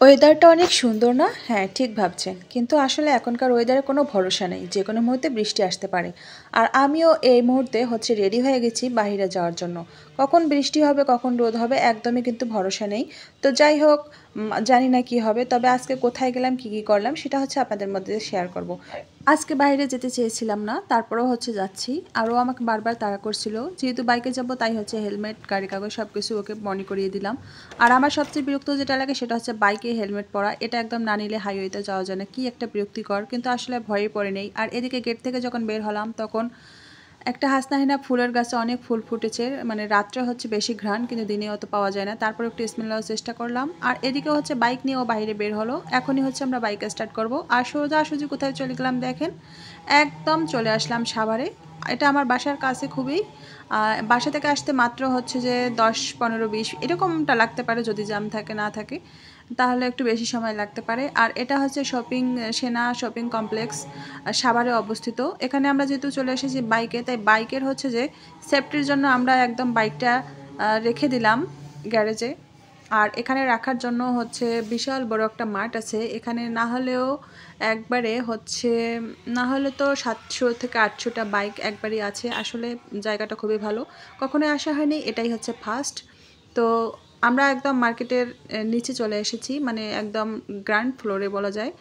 ওয়েদারটা অনেক সুন্দর না? হ্যাঁ, ঠিক ভাবছেন। কিন্তু আসলে এখনকার ওয়েদারে কোনো ভরসা নেই। যেকোনো মুহূর্তে বৃষ্টি আসতে পারে। আর আমিও এই মুহূর্তে রেডি হয়ে গেছি বাহিরে যাওয়ার জন্য। কখন বৃষ্টি হবে, কখন রোদ হবে একদমই কিন্তু ভরসা নেই। তো যাই হোক, জানি না কি হবে। তবে আজকে কোথায় গেলাম, কি করলাম সেটা আপনাদের মধ্যে শেয়ার করব। আজকে বাইরে যেতে চেয়েছিলাম না, তারপরেও যাচ্ছি। আরও আমাকে বারবার তাড়া করছিল। যেহেতু বাইকে যাব তাই হেলমেট, গাড়ি কাগজ সব কিছু ওকে মনে করিয়ে দিলাম। আর আমার সবচেয়ে বিরক্ত যেটা লাগে সেটা বাইকে হেলমেট পরা। এটা একদম না নিলে হাইওয়েতে যাওয়া যায় না। কি একটা বিরক্তিকর, কিন্তু আসলে ভয়ে পড়ে নেই। আর এদিকে গেট থেকে যখন বের হলাম তখন একটা হাসনাহেনা ফুলের গাছে অনেক ফুল ফুটেছে। মানে রাত্রে বেশি ঘ্রাণ, কিন্তু দিনে অত পাওয়া যায় না। তারপর একটু স্মেল নেওয়ার চেষ্টা করলাম। আর এদিকে বাইক নিয়েও বাইরে বের হলো। এখনই আমরা বাইক স্টার্ট করব। আর সোজাসুজি কোথায় চলে গেলাম দেখেন, একদম চলে আসলাম সাভারে। এটা আমার বাসার কাছে খুবই। বাসা থেকে আসতে মাত্র যে 10, 15, 20 এরকমটা লাগতে পারে, যদি জ্যাম থাকে না থাকে তাহলে একটু বেশি সময় লাগতে পারে। আর এটা সেনা শপিং কমপ্লেক্স, সাভারে অবস্থিত। এখানে আমরা যেহেতু চলে এসেছি বাইকে, তাই বাইকের যে সেফটির জন্য আমরা একদম বাইকটা রেখে দিলাম গ্যারেজে। আর এখানে রাখার জন্য বিশাল বড় একটা মাঠ আছে। এখানে না হলেও একবারে না হলে তো 700 থেকে 800টা বাইক একবারই আছে। আসলে জায়গাটা খুবই ভালো, কখনোই আসা হয়নি, এটাই ফার্স্ট। তো আমরা একদম মার্কেটের নিচে চলে এসেছি, মানে একদম গ্রাউন্ড ফ্লোরে বলা যায়।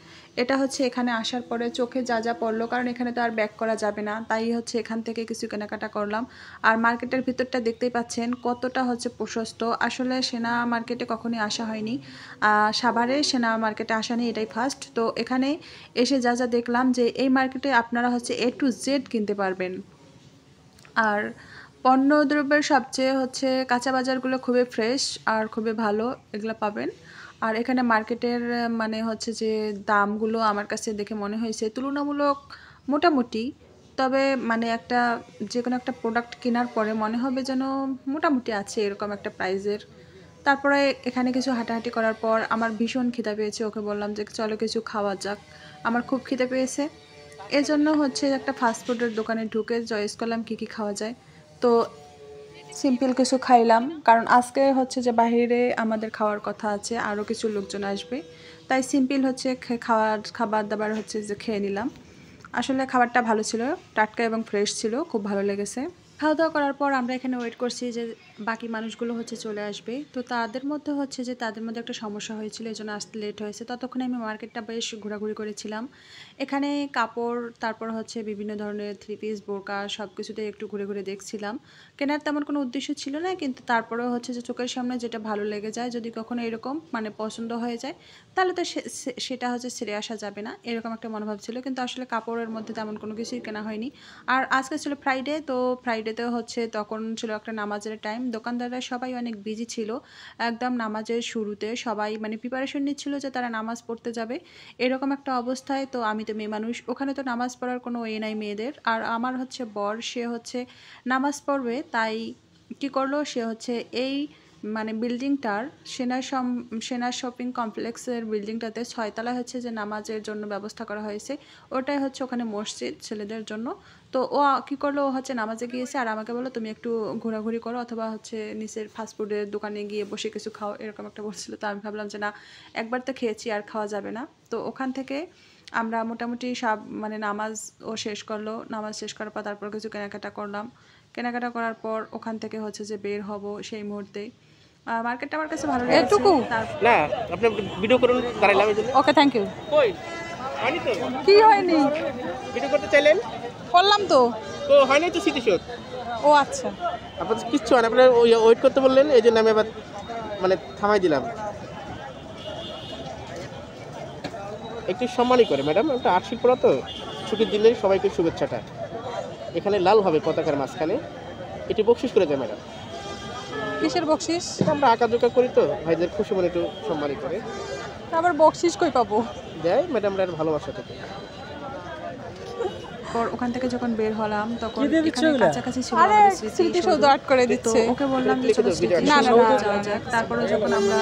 এটা এখানে আসার পরে চোখে যা যা পড়লো, কারণ এখানে তো আর ব্যাক করা যাবে না, তাই এখান থেকে কিছু কেনাকাটা করলাম। আর মার্কেটের ভিতরটা দেখতেই পাচ্ছেন কতটা প্রশস্ত। আসলে সেনা মার্কেটে কখনোই আসা হয়নি, সাভারে সেনা মার্কেটে আসা নেই, এটাই ফার্স্ট। তো এখানে এসে যা যা দেখলাম যে এই মার্কেটে আপনারা A to Z কিনতে পারবেন। আর পণ্যদ্রব্যের সবচেয়ে কাঁচা বাজারগুলো খুবই ফ্রেশ আর খুবই ভালো, এগুলো পাবেন। আর এখানে মার্কেটের মানে যে দামগুলো আমার কাছে দেখে মনে হয়েছে তুলনামূলক মোটামুটি। তবে মানে যে কোনো একটা প্রোডাক্ট কেনার পরে মনে হবে যেন মোটামুটি আছে এরকম একটা প্রাইজের। তারপরে এখানে কিছু হাঁটাহাঁটি করার পর আমার ভীষণ খিদে পেয়েছে। ওকে বললাম যে চলো কিছু খাওয়া যাক, আমার খুব খিদে পেয়েছে। এজন্য একটা ফাস্টফুডের দোকানে ঢুকে চয়েস করলাম কী কী খাওয়া যায়। তো সিম্পল কিছু খাইলাম, কারণ আজকে যে বাইরে আমাদের খাওয়ার কথা আছে, আরও কিছু লোকজন আসবে, তাই সিম্পল খাবার দাবার যে খেয়ে নিলাম। আসলে খাবারটা ভালো ছিল, টাটকা এবং ফ্রেশ ছিল, খুব ভালো লেগেছে। খাওয়া দাওয়া করার পর আমরা এখানে ওয়েট করছি যে বাকি মানুষগুলো চলে আসবে। তো তাদের মধ্যে তাদের মধ্যে একটা সমস্যা হয়েছিল, এই জন্য আসতে লেট হয়েছে। ততক্ষণে আমি মার্কেটটা বেশ ঘোরাঘুরি করেছিলাম। এখানে কাপড়, তারপর বিভিন্ন ধরনের থ্রি পিস, বোরকা সব কিছুতে একটু ঘুরে ঘুরে দেখছিলাম। কেনার তেমন কোনো উদ্দেশ্য ছিল না, কিন্তু তারপরেও যে চোখের সামনে যেটা ভালো লেগে যায়, যদি কখনো এরকম মানে পছন্দ হয়ে যায় তাহলে তো সেটা ছেড়ে আসা যাবে না, এরকম একটা মনোভাব ছিল। কিন্তু আসলে কাপড়ের মধ্যে তেমন কোনো কিছুই কেনা হয়নি। আর আজকে ছিল ফ্রাইডে, তো ফ্রাইডেতেও তখন ছিল একটা নামাজের টাইম। দোকানদাররা সবাই অনেক বিজি ছিল। একদম নামাজের শুরুতে সবাই মানে প্রিপারেশন নিচ্ছিল যে তারা নামাজ পড়তে যাবে, এরকম একটা অবস্থায়। তো আমি তো মেয়ে মানুষ, ওখানে তো নামাজ পড়ার কোনো ওয়ে নাই মেয়েদের। আর আমার বর, সে নামাজ পড়বে, তাই কি করলো সে এই মানে বিল্ডিংটার সেনা শপিং কমপ্লেক্সের বিল্ডিংটাতে 6তলায় যে নামাজের জন্য ব্যবস্থা করা হয়েছে, ওটাই ওখানে মসজিদ ছেলেদের জন্য। তো ও কী করলো, ও নামাজে গিয়েছে আর আমাকে বললো তুমি একটু ঘোরাঘুরি করো, অথবা নিচের ফাস্টফুডের দোকানে গিয়ে বসে কিছু খাও, এরকম একটা বলছিল। তো আমি ভাবলাম যে না, একবার তো খেয়েছি আর খাওয়া যাবে না। তো ওখান থেকে আমরা মোটামুটি সব মানে নামাজ ও শেষ করলো। নামাজ শেষ করার পর তারপর কিছু কেনাকাটা করলাম। কেনাকাটা করার পর ওখান থেকে যে বের হব সেই মুহূর্তে। মার্কেটটা আমার কাছে ভালো লেগেছে। এটুকু না, আপনি ভিডিও করুন দাঁড়াইলাম এই জন্য। ওকে, থ্যাংক ইউ। কই হয়নি তো? কি হয়নি? ভিডিও করতে চাইলেন, করলাম তো। তো হয়নি তো স্মৃতিশোধ। ও আচ্ছা, আপনার কিচ্ছু হয় না, আপনার ওই ওয়েট করতে বললেন, এই জন্য আমি আবার মানে থামাই দিলাম। একটু সম্মানই করে ম্যাডাম, একটা আর্টশিট পড়া তো, ছুটির দিনে সবাইকে শুভেচ্ছাটা। এখানে লাল হবে পতাকার মাঝখানে, এটি বকশিস করে যায় ম্যাডাম। কিসের বকশিস? আমরা আঁকাঝোঁকা করি তো, ভাইদের খুশি মনে একটু সম্মানই করে। আবার বকশিস কই পাবো? দেয় ম্যাডামরা ভালোবাসা থেকে। পর ওখান থেকে যখন বের হলাম তখন এখানে কাছাকাছি ছিল আমাদের স্মৃতিসৌধ আর্ট করে দিচ্ছে। ওকে বললাম যে চলো না না না যাওয়া যাক। তারপরে যখন আমরা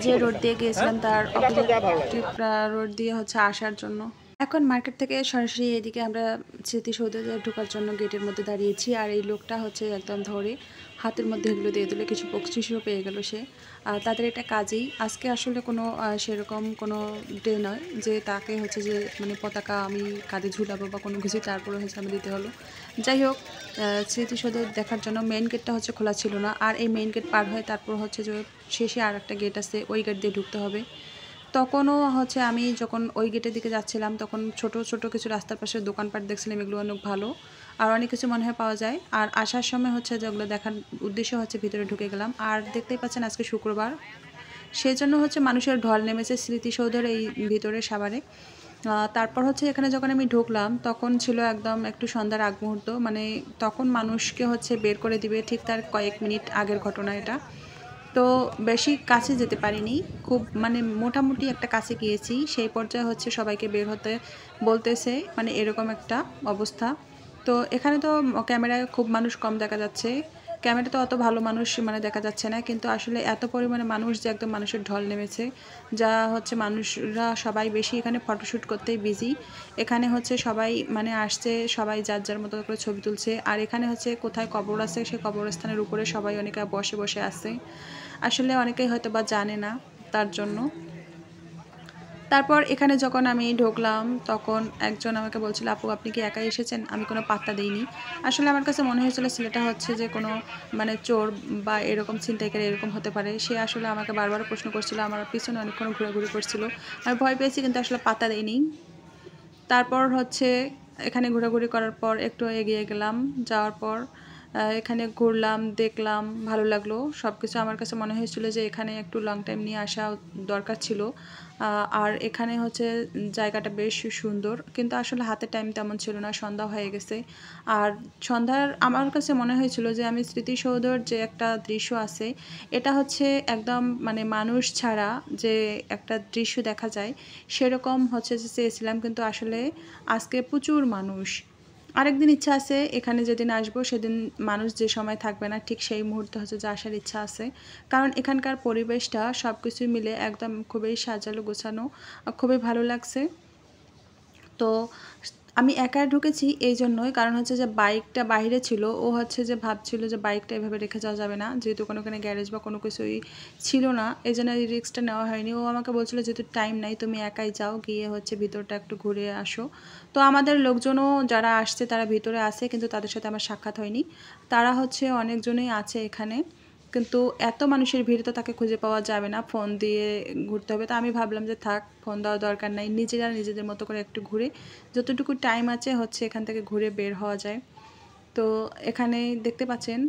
যে রোড দিয়ে গিয়েছিলাম তার অপোজিট রোড দিয়ে আসার জন্য এখন মার্কেট থেকে সরাসরি এদিকে আমরা স্মৃতিসৌধে ঢোকার জন্য গেটের মধ্যে দাঁড়িয়েছি। আর এই লোকটা হচ্ছে একদম ধরে হাতের মধ্যে এগুলো দিয়ে দিল, কিছু বকশিশও পেয়ে গেল সে। তাদের এটা কাজেই। আজকে আসলে কোনো সেরকম কোনো ডে নয় যে তাকে হচ্ছে যে মানে পতাকা আমি কাঁধে ঝুলাবো বা কোনো কিছু, তারপরে হচ্ছে আমি দিতে হলো। যাই হোক, স্মৃতিসৌধে দেখার জন্য মেইন গেটটা হচ্ছে খোলা ছিল না, আর এই মেইন গেট পার হয়ে তারপর হচ্ছে যে শেষে আর একটা গেট আছে, ওই গেট দিয়ে ঢুকতে হবে। তখনও হচ্ছে আমি যখন ওই গেটের দিকে যাচ্ছিলাম তখন ছোট ছোট কিছু রাস্তার পাশে দোকানপাট দেখছিলাম, এগুলো অনেক ভালো আর অনেক কিছু মনে হয় পাওয়া যায়। আর আসার সময় হচ্ছে যেগুলো দেখার উদ্দেশ্য হচ্ছে ভিতরে ঢুকে গেলাম। আর দেখতেই পাচ্ছেন আজকে শুক্রবার, সেই জন্য হচ্ছে মানুষের ঢল নেমেছে স্মৃতিসৌধের এই ভিতরে সাভারে। তারপর হচ্ছে এখানে যখন আমি ঢুকলাম তখন ছিল একদম একটু সন্ধ্যার আগ মুহূর্ত, মানে তখন মানুষকে হচ্ছে বের করে দিবে ঠিক তার কয়েক মিনিট আগের ঘটনা এটা। তো বেশি কাছে যেতে পারিনি, খুব মানে মোটামুটি একটা কাছে গিয়েছি, সেই পর্যায়ে হচ্ছে সবাইকে বের হতে বলতেছে, মানে এরকম একটা অবস্থা। তো এখানে তো ক্যামেরায় খুব মানুষ কম দেখা যাচ্ছে, ক্যামেরাতে অত ভালো মানুষ মানে দেখা যাচ্ছে না, কিন্তু আসলে এত পরিমাণে মানুষ যে একদম মানুষের ঢল নেমেছে, যা হচ্ছে মানুষরা সবাই বেশি এখানে ফটোশ্যুট করতেই বিজি। এখানে হচ্ছে সবাই মানে আসছে, সবাই যার যার মতো করে ছবি তুলছে। আর এখানে হচ্ছে কোথায় কবর আছে সেই কবরস্থানের উপরে সবাই অনেকে বসে বসে আছে, আসলে অনেকেই হয়তো বা জানে না তার জন্য। তারপর এখানে যখন আমি ঢুকলাম তখন একজন আমাকে বলছিল, আপু আপনি কি একাই এসেছেন? আমি কোনো পাত্তা দিইনি। আসলে আমার কাছে মনে হয়েছিল ছেলেটা হচ্ছে যে কোনো মানে চোর বা এরকম ছিনতাইকারী এরকম হতে পারে। সে আসলে আমাকে বারবার প্রশ্ন করছিল, আমার পিছনে অনেকক্ষণ ঘোরাঘুরি করছিল। আমি ভয় পেয়েছি কিন্তু আসলে পাত্তা দিইনি। তারপর হচ্ছে এখানে ঘোরাঘুরি করার পর একটু এগিয়ে গেলাম, যাওয়ার পর এখানে ঘুরলাম, দেখলাম, ভালো লাগলো সব কিছু। আমার কাছে মনে হয়েছিল যে এখানে একটু লং টাইম নিয়ে আসা দরকার ছিল। আর এখানে হচ্ছে জায়গাটা বেশ সুন্দর, কিন্তু আসলে হাতে টাইম তেমন ছিল না, সন্ধ্যা হয়ে গেছে। আর সন্ধ্যার আমার কাছে মনে হয়েছিল যে আমি স্মৃতিসৌধর যে একটা দৃশ্য আছে, এটা হচ্ছে একদম মানে মানুষ ছাড়া যে একটা দৃশ্য দেখা যায় সেরকম হচ্ছে যে চেয়েছিলাম, কিন্তু আসলে আজকে প্রচুর মানুষ। আরেকদিন ইচ্ছা আছে এখানে যেদিন আসবো সেদিন মানুষ যে সময় থাকবে না ঠিক সেই মুহূর্তে হচ্ছে যে আসার ইচ্ছা আছে, কারণ এখানকার পরিবেশটা সব কিছু মিলে একদম খুবই সাজালো গোছানো, খুবই ভালো লাগছে। তো আমি একা ঢুকেছি এই জন্যই, কারণ হচ্ছে যে বাইকটা বাইরে ছিল, ও হচ্ছে যে ভাবছিল যে বাইকটা এভাবে রেখে যাওয়া যাবে না, যেহেতু কোনোখানে গ্যারেজ বা কোনো কিছুই ছিল না, এই জন্য এই রিস্কটা নেওয়া হয়নি। ও আমাকে বলছিল যেহেতু টাইম নাই তুমি একাই যাও, গিয়ে হচ্ছে ভিতরটা একটু ঘুরে আসো। তো আমাদের লোকজনও যারা আসছে তারা ভিতরে আছে, কিন্তু তাদের সাথে আমার সাক্ষাৎ হয়নি। তারা হচ্ছে অনেকজনই আছে এখানে, কিন্তু এত মানুষের ভিড়ে তো তাকে খুঁজে পাওয়া যাবে না, ফোন দিয়ে ঘুরতে হবে। তো আমি ভাবলাম যে থাক, ফোন দেওয়ার দরকার নাই, নিজেরা নিজেদের মতো করে একটু ঘুরে যতটুকু টাইম আছে হচ্ছে এখান থেকে ঘুরে বের হওয়া যায়। তো এখানে দেখতে পাচ্ছেন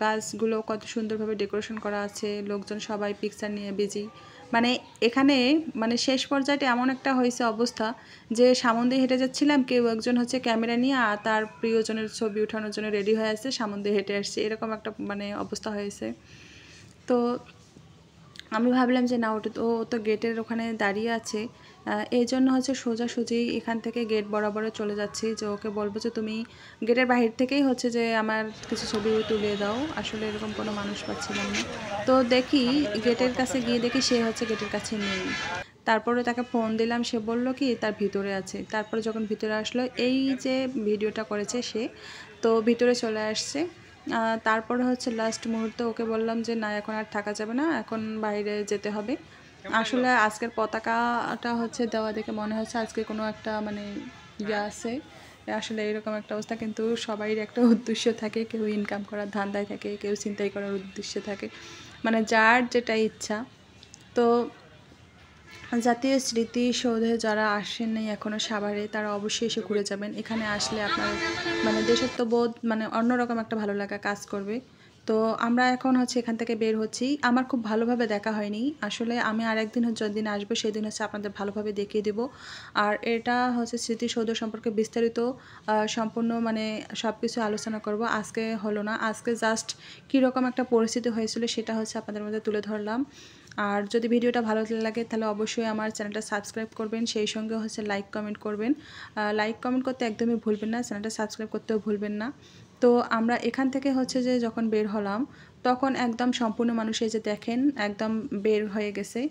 গাছগুলো কত সুন্দরভাবে ডেকোরেশন করা আছে, লোকজন সবাই পিকচার নিয়ে বিজি। মানে এখানে মানে শেষ পর্যায়ে এমন একটা হয়েছে অবস্থা যে সামন দিয়ে হেঁটে যাচ্ছিলাম, কেউ একজন হচ্ছে ক্যামেরা নিয়ে আর তার প্রিয়জনের ছবি ওঠানোর জন্য রেডি হয়ে আছে, সামন দিয়ে হেঁটে আসছে, এরকম একটা মানে অবস্থা হয়েছে। তো আমি ভাবলাম যে না, ওটা তো ও তো গেটের ওখানে দাঁড়িয়ে আছে, এই জন্য হচ্ছে সোজাসুজি এখান থেকে গেট বরাবর চলে যাচ্ছি, যে ওকে বলবো যে তুমি গেটের বাহির থেকেই হচ্ছে যে আমার কিছু ছবি তুলে দাও। আসলে এরকম কোনো মানুষ পাচ্ছিলাম না। তো দেখি গেটের কাছে গিয়ে দেখি সে হচ্ছে গেটের কাছে নেই। তারপরে তাকে ফোন দিলাম, সে বলল কি তার ভিতরে আছে। তারপরে যখন ভিতরে আসলো, এই যে ভিডিওটা করেছে সে, তো ভিতরে চলে আসছে। তারপরে হচ্ছে লাস্ট মুহূর্তে ওকে বললাম যে না, এখন আর থাকা যাবে না, এখন বাইরে যেতে হবে। আসলে আজকের পতাকাটা হচ্ছে দেওয়া দেখে মনে হচ্ছে আজকে কোনো একটা মানে ইয়ে আছে, আসলে এরকম একটা অবস্থা। কিন্তু সবাইয়ের একটা উদ্দেশ্য থাকে, কেউ ইনকাম করার ধান্দায় থাকে, কেউ চিন্তাই করার উদ্দেশ্যে থাকে, মানে যার যেটা ইচ্ছা। তো জাতীয় স্মৃতিসৌধে যারা আসেননি এখনও সাভারে, তারা অবশ্যই এসে ঘুরে যাবেন। এখানে আসলে আপনার মানে দেশাত্মবোধ মানে অন্যরকম একটা ভালো লাগা কাজ করবে। তো আমরা এখন হচ্ছে এখান থেকে বের হচ্ছি। আমার খুব ভালোভাবে দেখা হয়নি আসলে, আমি আরেকদিন যেদিন আসবো সেদিন হচ্ছে আপনাদের ভালোভাবে দেখিয়ে দেব। আর এটা হচ্ছে স্মৃতিসৌধ সম্পর্কে বিস্তারিত সম্পূর্ণ মানে সব কিছু আলোচনা করব। আজকে হলো না, আজকে জাস্ট কীরকম একটা পরিস্থিতি হয়েছিল সেটা হচ্ছে আপনাদের মধ্যে তুলে ধরলাম। আর যদি ভিডিওটা ভালো লাগে তাহলে অবশ্যই আমার চ্যানেলটা সাবস্ক্রাইব করবেন, সেই সঙ্গে হচ্ছে লাইক কমেন্ট করবেন। লাইক কমেন্ট করতে একদমই ভুলবেন না, চ্যানেলটা সাবস্ক্রাইব করতেও ভুলবেন না। তো আমরা এখান থেকে হচ্ছে যে যখন বের হলাম তখন একদম সম্পূর্ণ মানুষ এই যে দেখেন একদম বের হয়ে গেছে।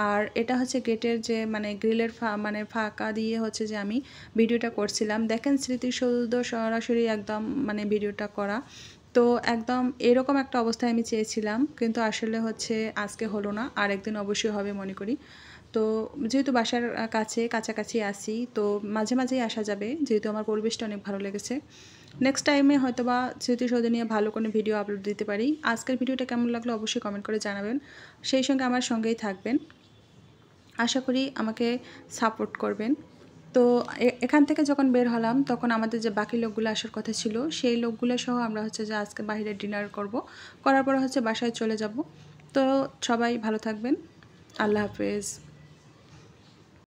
আর এটা হচ্ছে গেটের যে মানে গ্রিলের মানে ফাঁকা দিয়ে হচ্ছে যে আমি ভিডিওটা করছিলাম। দেখেন স্মৃতিসৌধ সরাসরি একদম মানে ভিডিওটা করা। তো একদম এরকম একটা অবস্থায় আমি চেয়েছিলাম, কিন্তু আসলে হচ্ছে আজকে হলো না, আর একদিন অবশ্যই হবে মনে করি। তো যেহেতু বাসার কাছাকাছি আসি, তো মাঝে মাঝেই আসা যাবে, যেহেতু আমার পরিবেশটা অনেক ভালো লেগেছে। নেক্সট টাইমে হয়তো বা স্মৃতিসৌধ নিয়ে ভালো কোনো ভিডিও আপলোড দিতে পারি। আজকের ভিডিওটা কেমন লাগলো অবশ্যই কমেন্ট করে জানাবেন। সেই সঙ্গে আমার সঙ্গেই থাকবেন। আশা করি আমাকে সাপোর্ট করবেন। তো এখান থেকে যখন বের হলাম তখন আমাদের যে বাকি লোকগুলো আসার কথা ছিল সেই লোকগুলো সহ আমরা হচ্ছে যে আজকে বাইরে ডিনার করব, করার পরে হচ্ছে বাসায় চলে যাব। তো সবাই ভালো থাকবেন। আল্লাহ হাফেজ।